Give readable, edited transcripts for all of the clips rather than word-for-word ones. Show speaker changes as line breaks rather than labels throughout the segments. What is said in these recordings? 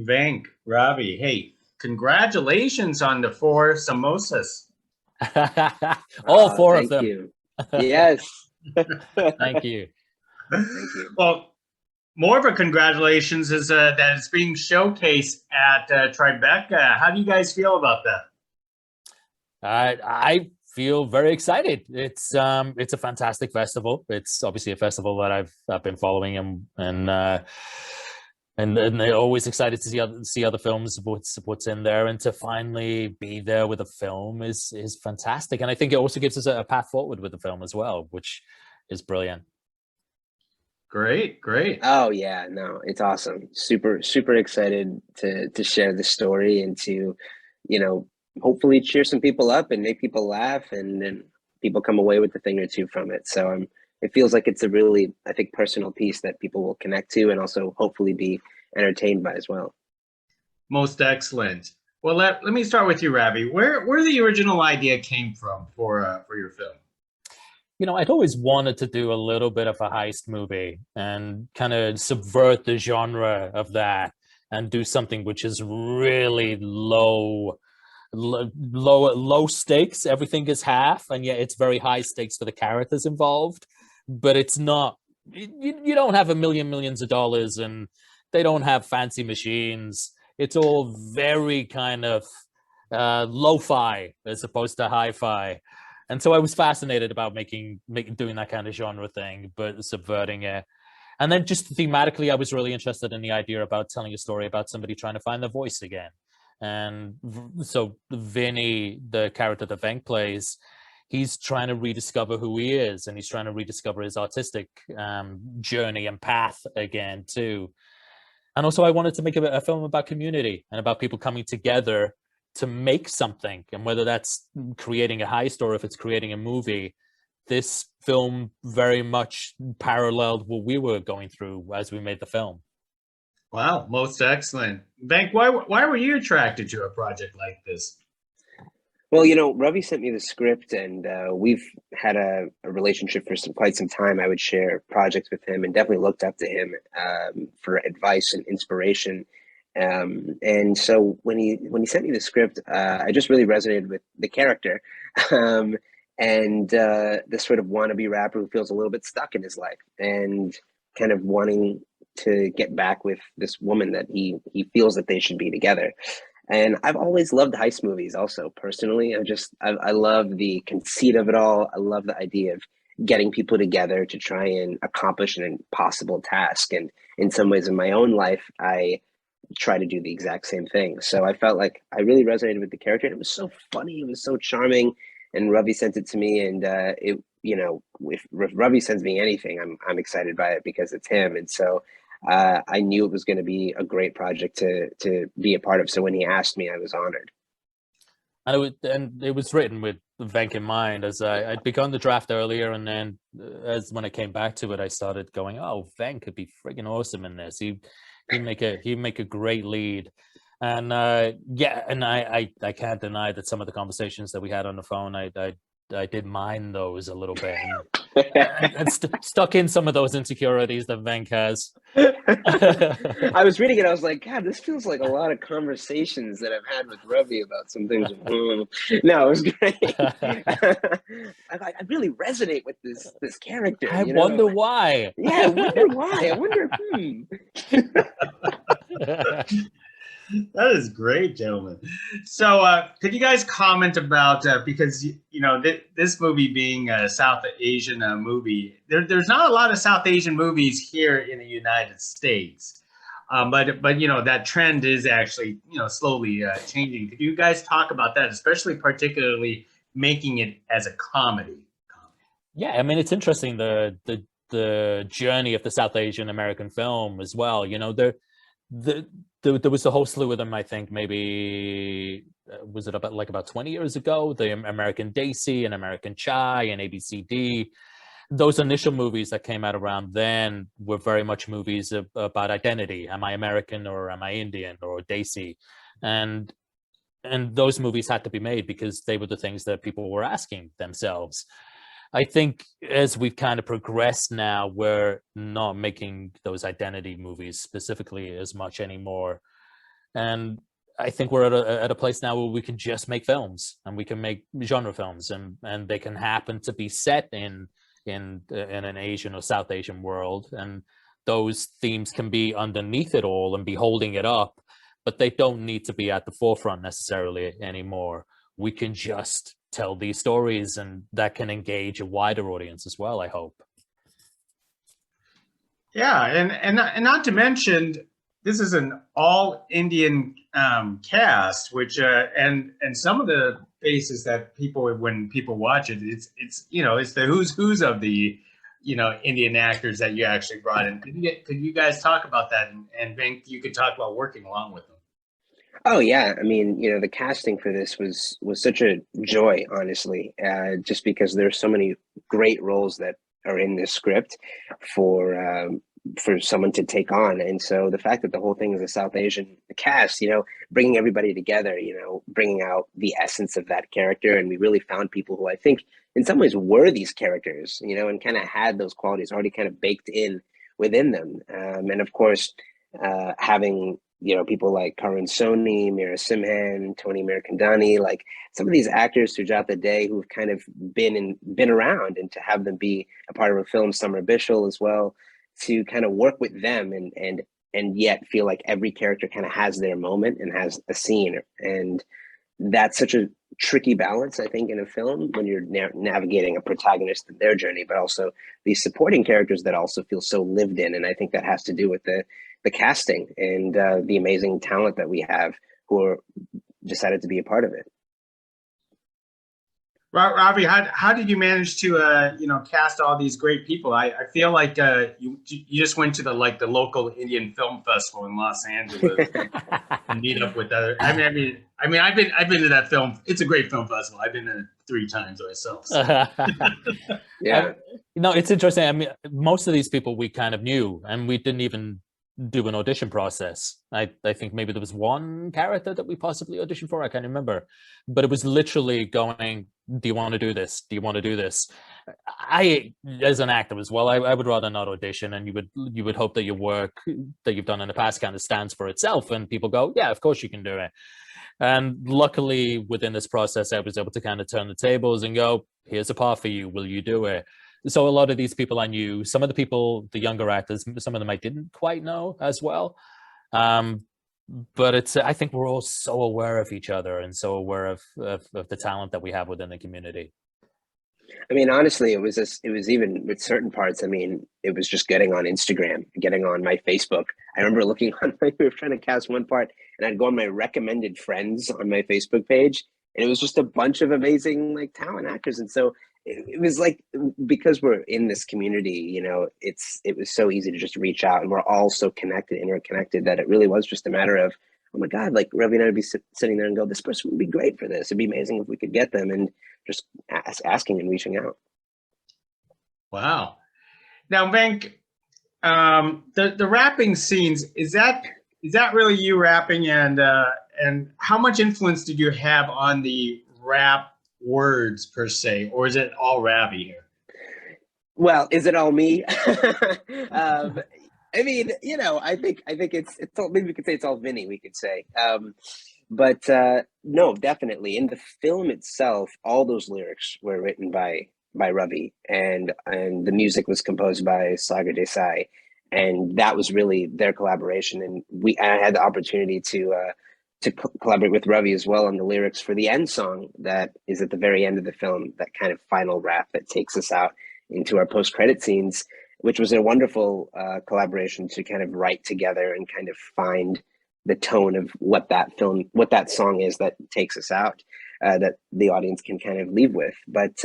Venk, Ravi, hey, congratulations on the Four Samosas.
All four of
Thank
them.
you. Yes.
Thank you.
Thank you.
Well, more of a congratulations is that it's being showcased at Tribeca. How do you guys feel about that?
I feel very excited. It's a fantastic festival. It's obviously a festival that I've been following and they're always excited to see other films, what's in there, and to finally be there with a film is fantastic. And I think it also gives us a path forward with the film as well, which is brilliant.
Great.
Oh yeah, no, it's awesome. Super excited to share the story and to, you know, hopefully cheer some people up and make people laugh and then people come away with a thing or two from it. So it feels like it's a really, I think, personal piece that people will connect to and also hopefully be entertained by as well.
Most excellent. Well, let me start with you, Ravi. Where the original idea came from for your film?
I'd always wanted to do a little bit of a heist movie and kind of subvert the genre of that and do something which is really low stakes. Everything is half, and yet it's very high stakes for the characters involved. But it's not. You don't have millions of dollars, and they don't have fancy machines. It's all very kind of lo-fi as opposed to hi-fi. And so I was fascinated about doing that kind of genre thing, but subverting it. And then just thematically, I was really interested in the idea about telling a story about somebody trying to find their voice again. And so Vinny, the character that Venk plays, he's trying to rediscover who he is, and he's trying to rediscover his artistic journey and path again too. And also I wanted to make a film about community and about people coming together to make something, and whether that's creating a heist or if it's creating a movie. This film very much paralleled what we were going through as we made the film.
Wow, most excellent. Venk, why were you attracted to a project like this?
Well, Ravi sent me the script, and we've had a relationship for quite some time. I would share projects with him, and definitely looked up to him for advice and inspiration. And so when he sent me the script, I just really resonated with the character, and this sort of wannabe rapper who feels a little bit stuck in his life and kind of wanting to get back with this woman that he feels that they should be together. And I've always loved heist movies also, personally. I love the conceit of it all. I love the idea of getting people together to try and accomplish an impossible task. And in some ways in my own life, I try to do the exact same thing. So I felt like I really resonated with the character. And it was so funny. It was so charming. And Ravi sent it to me. And if Ravi sends me anything, I'm excited by it because it's him. And so I knew it was going to be a great project to be a part of. So when he asked me, I was honored.
And it was written with Venk in mind, as I'd begun the draft earlier, and then when I came back to it, I started going, "Oh, Venk could be friggin' awesome in this. He'd make a great lead." And and I can't deny that some of the conversations that we had on the phone, I did mind those a little bit, and stuck in some of those insecurities that Venk has.
I was reading it. I was like, God, this feels like a lot of conversations that I've had with Ravi about some things. No, it was great. I really resonate with this character.
I wonder why.
Yeah, I wonder why. I wonder.
That is great, gentlemen. So could you guys comment about, because this movie being a South Asian movie, there's not a lot of South Asian movies here in the United States, but that trend is actually slowly changing. Could you guys talk about that, especially particularly making it as a comedy?
Yeah, I mean, it's interesting, the journey of the South Asian American film as well. There was a whole slew of them. I think maybe was it about 20 years ago? The American Desi and American Chai and ABCD. Those initial movies that came out around then were very much movies about identity. Am I American or am I Indian or Desi? And those movies had to be made because they were the things that people were asking themselves. I think as we've kind of progressed now, we're not making those identity movies specifically as much anymore. And I think we're at a place now where we can just make films, and we can make genre films, and they can happen to be set in an Asian or South Asian world, and those themes can be underneath it all and be holding it up, but they don't need to be at the forefront necessarily anymore. We can just tell these stories, and that can engage a wider audience as well, I hope.
Yeah, and not to mention, this is an all Indian cast, which and some of the faces that when people watch it, it's it's the who's of the Indian actors that you actually brought in. Could you guys talk about that? And Venk, you could talk about working along with them.
Oh yeah, I mean, the casting for this was such a joy, honestly, just because there's so many great roles that are in this script for someone to take on. And so the fact that the whole thing is a South Asian cast, bringing everybody together, bringing out the essence of that character, and we really found people who I think in some ways were these characters, and kind of had those qualities already kind of baked in within them. And of course, having people like Karan Soni, Meera Simhan, Tony Mirkandani, like some of these actors throughout the day who've kind of been around, and to have them be a part of a film, Summer Bishal as well, to kind of work with them and yet feel like every character kind of has their moment and has a scene. And that's such a tricky balance, I think, in a film when you're navigating a protagonist and their journey, but also these supporting characters that also feel so lived in. And I think that has to do with the casting and the amazing talent that we have who are decided to be a part of it.
Ravi, how did you manage to cast all these great people? I feel like you just went to the local Indian film festival in Los Angeles and meet up with other. I mean, I've been to that film. It's a great film festival. I've been there 3 times myself. So.
Yeah,
it's interesting. I mean, most of these people we kind of knew, and we didn't even do an audition process. I think maybe there was one character that we possibly auditioned for. I can't remember, but it was literally going, do you want to do this? Do you want to do this? I, as an actor as well, I would rather not audition, and you would hope that your work that you've done in the past kind of stands for itself, and people go, yeah, of course you can do it. And luckily within this process, I was able to kind of turn the tables and go, here's a part for you. Will you do it? So a lot of these people I knew, some of the people, the younger actors, some of them I didn't quite know as well. But I think we're all so aware of each other and so aware of the talent that we have within the community.
I mean, honestly, it was even with certain parts. I mean, it was just getting on Instagram, getting on my Facebook. I remember looking on we were trying to cast one part, and I'd go on my recommended friends on my Facebook page, and it was just a bunch of amazing talent actors. And so it was like, because we're in this community, it was so easy to just reach out, and we're all so connected, interconnected, that it really was just a matter of, oh my God, Ravi and I would be sitting there and go, this person would be great for this. It'd be amazing if we could get them, and just asking and reaching out.
Wow. Now, Venk, the rapping scenes, is that really you rapping, and how much influence did you have on the rap words per se, or is it all Ravi here?
Well, is it all me? I mean, I think it's all, maybe we could say it's all Vinny, we could say. But no, definitely in the film itself, all those lyrics were written by Ravi, and the music was composed by Sagar Desai, and that was really their collaboration. And I had the opportunity to collaborate with Ravi as well on the lyrics for the end song that is at the very end of the film, that kind of final rap that takes us out into our post-credit scenes, which was a wonderful collaboration to kind of write together and kind of find the tone of what that song is that takes us out, that the audience can kind of leave with. But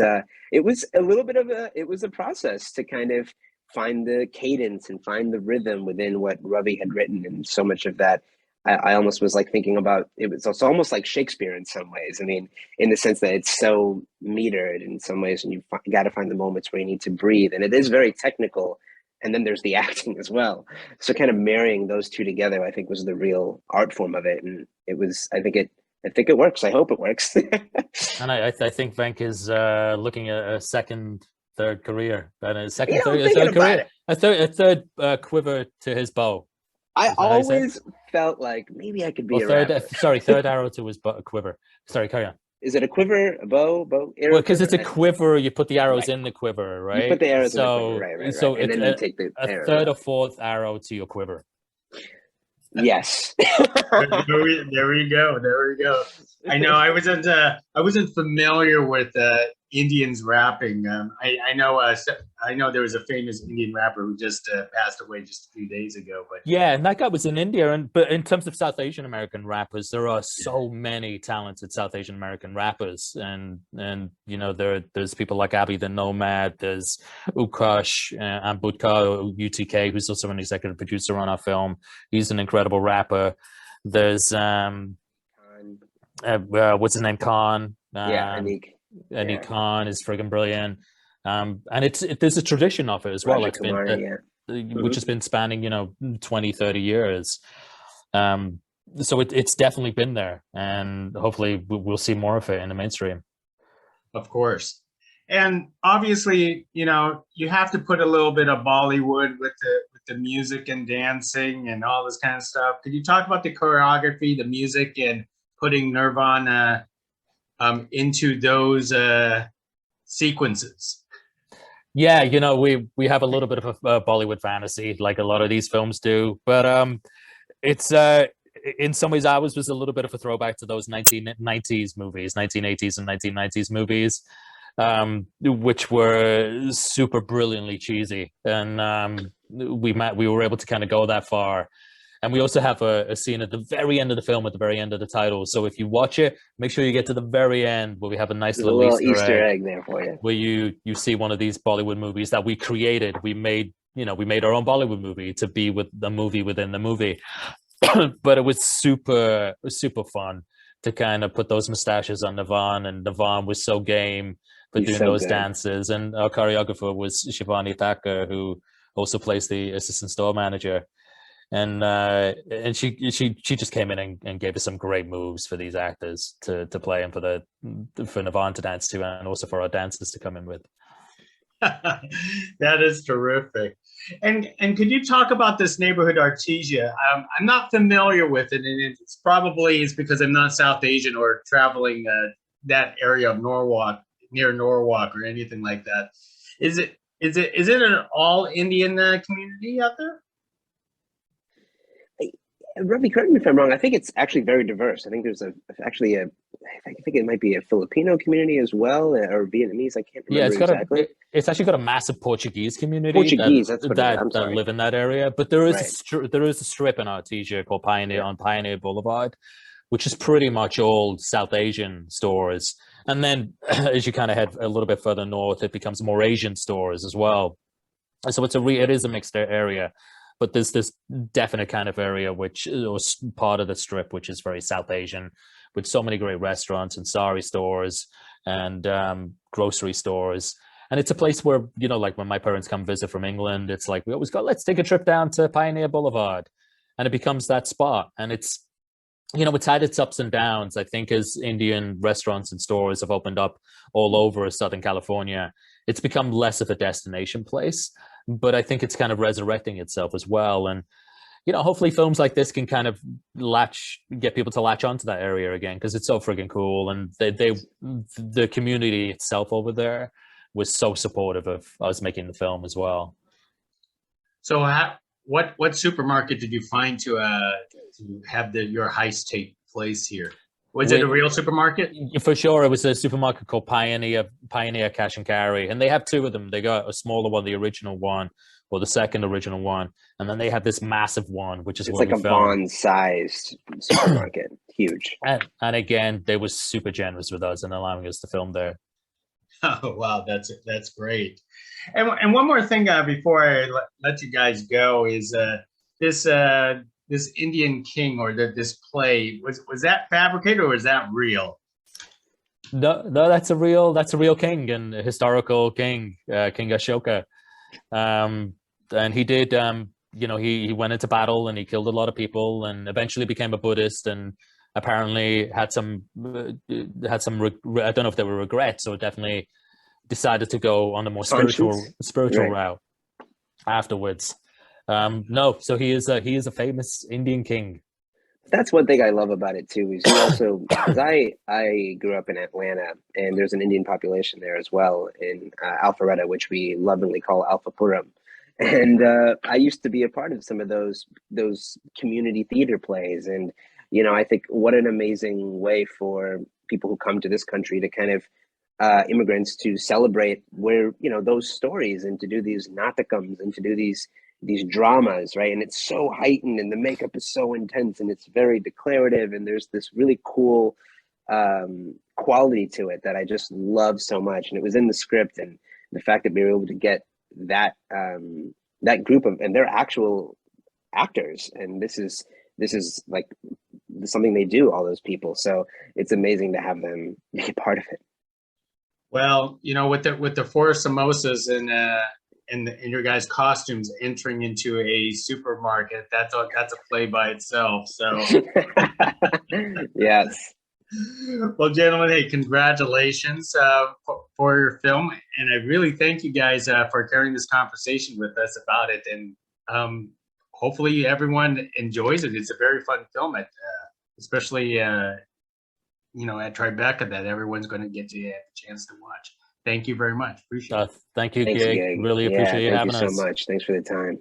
it was a little bit of a process to kind of find the cadence and find the rhythm within what Ravi had written. And so much of that, I almost was thinking about, it's almost like Shakespeare in some ways. I mean, in the sense that it's so metered in some ways, and you got to find the moments where you need to breathe. And it is very technical. And then there's the acting as well. So kind of marrying those two together, I think, was the real art form of it. And it was, I think it works. I hope it works.
And I think Venk is looking at a second, third career. But a second, third career. A third quiver to his bow.
I
Is that how you say it?
always felt like maybe I could be
Or
a rapper.
third arrow to his a quiver. Sorry, carry on.
Is it a quiver, a bow,
Well,
arrow
because
quiver?
it's a quiver, you put the arrows
Right.
in the quiver,
You put
right?
the arrows in the quiver,
So,
right.
so
And
it's
then you take the
a
arrows
third
out.
or fourth arrow to your quiver.
Yes.
There we go. There we go. I know I wasn't familiar with Indians rapping. I know there was a famous Indian rapper who just passed away just a few days ago. But
Yeah, and that guy was in India. But in terms of South Asian American rappers, there are so many talented South Asian American rappers, and there's people like Abby the Nomad, there's Ukash Ambudkar, UTK, who's also an executive producer on our film. He's an incredible rapper. There's what's his name, Khan.
Anik.
Anik Khan is friggin' brilliant. And there's a tradition of it as well. It's
Kumar,
which has been spanning 20, 30 years. So it's definitely been there, and hopefully we'll see more of it in the mainstream.
Of course. And obviously, you have to put a little bit of Bollywood with the music and dancing and all this kind of stuff. Could you talk about the choreography, the music, and putting Nirvana into those sequences?
Yeah, we have a little bit of a Bollywood fantasy, like a lot of these films do, but it's in some ways ours was a little bit of a throwback to those 1990s movies, 1980s and 1990s movies, which were super brilliantly cheesy, and we were able to kind of go that far. And we also have a scene at the very end of the film, at the very end of the title. So if you watch it, make sure you get to the very end where we have a nice little Easter egg
there for you,
where you see one of these Bollywood movies that we created. We made our own Bollywood movie to be with the movie within the movie. But it was super fun to kind of put those mustaches on Navan, and Navan was so game for doing those dances. And our choreographer was Shivani Thakur, who also plays the assistant store manager. And she just came in and gave us some great moves for these actors to play, and for Navan to dance to, and also for our dancers to come in with.
That is terrific. And could you talk about this neighborhood, Artesia? I'm not familiar with it, and it's probably because I'm not South Asian or traveling that area of near Norwalk or anything like that. Is it an all Indian community out there?
Ravi, correct me if I'm wrong. I think it's actually very diverse. I think there's I think it might be a Filipino community as well, or Vietnamese. I can't remember exactly.
It's actually got a massive Portuguese community.
That
live in that area. But there is a strip in Artesia called on Pioneer Boulevard, which is pretty much all South Asian stores. And then as you kind of head a little bit further north, it becomes more Asian stores as well. So it is a mixed area. But there's this definite kind of area or part of the strip which is very South Asian, with so many great restaurants and sari stores and grocery stores. And it's a place where, like when my parents come visit from England, it's like, we always go, let's take a trip down to Pioneer Boulevard. And it becomes that spot. And it's had its ups and downs. I think as Indian restaurants and stores have opened up all over Southern California, it's become less of a destination place. But I think it's kind of resurrecting itself as well. And, hopefully films like this can kind of get people to latch onto that area again, because it's so friggin' cool. And the community itself over there was so supportive of us making the film as well.
So what supermarket did you find to have your heist take place here? Was it a real supermarket?
For sure. It was a supermarket called Pioneer Cash and Carry. And they have two of them. They got a smaller one, the original one, or the second original one. And then they have this massive one, which is
like a Vons-sized supermarket. Huge.
And again, they were super generous with us and allowing us to film there.
Oh, wow. That's great. And one more thing before I let you guys go is this Indian king, or this play, was that fabricated or was that real?
No, that's a real king and a historical king, King Ashoka. And he did, he went into battle and he killed a lot of people and eventually became a Buddhist, and apparently had some, I don't know if they were regrets, or definitely decided to go on a more spiritual route afterwards. No, so he is a famous Indian king.
That's one thing I love about it too. Is he also, because I grew up in Atlanta, and there's an Indian population there as well in Alpharetta, which we lovingly call Alphapuram. And I used to be a part of some of those community theater plays, and I think what an amazing way for people who come to this country to kind of immigrants to celebrate where those stories, and to do these natakams, and to do these dramas, right? And it's so heightened, and the makeup is so intense, and it's very declarative, and there's this really cool quality to it that I just love so much. And it was in the script, and the fact that we were able to get that group of, and they're actual actors, and this is like something they do, all those people. So it's amazing to have them be a part of it.
Well, with the Four Samosas and your guys' costumes entering into a supermarket, that's a play by itself. So
yes.
Well, gentlemen, hey, congratulations for your film, and I really thank you guys for carrying this conversation with us about it. And hopefully, everyone enjoys it. It's a very fun film, especially at Tribeca, that everyone's going to get a chance to watch. Thank you very much. Appreciate it.
Thank you,
Thanks,
Gig.
Gig.
Really appreciate you having us.
Thank you so much. Thanks for the time.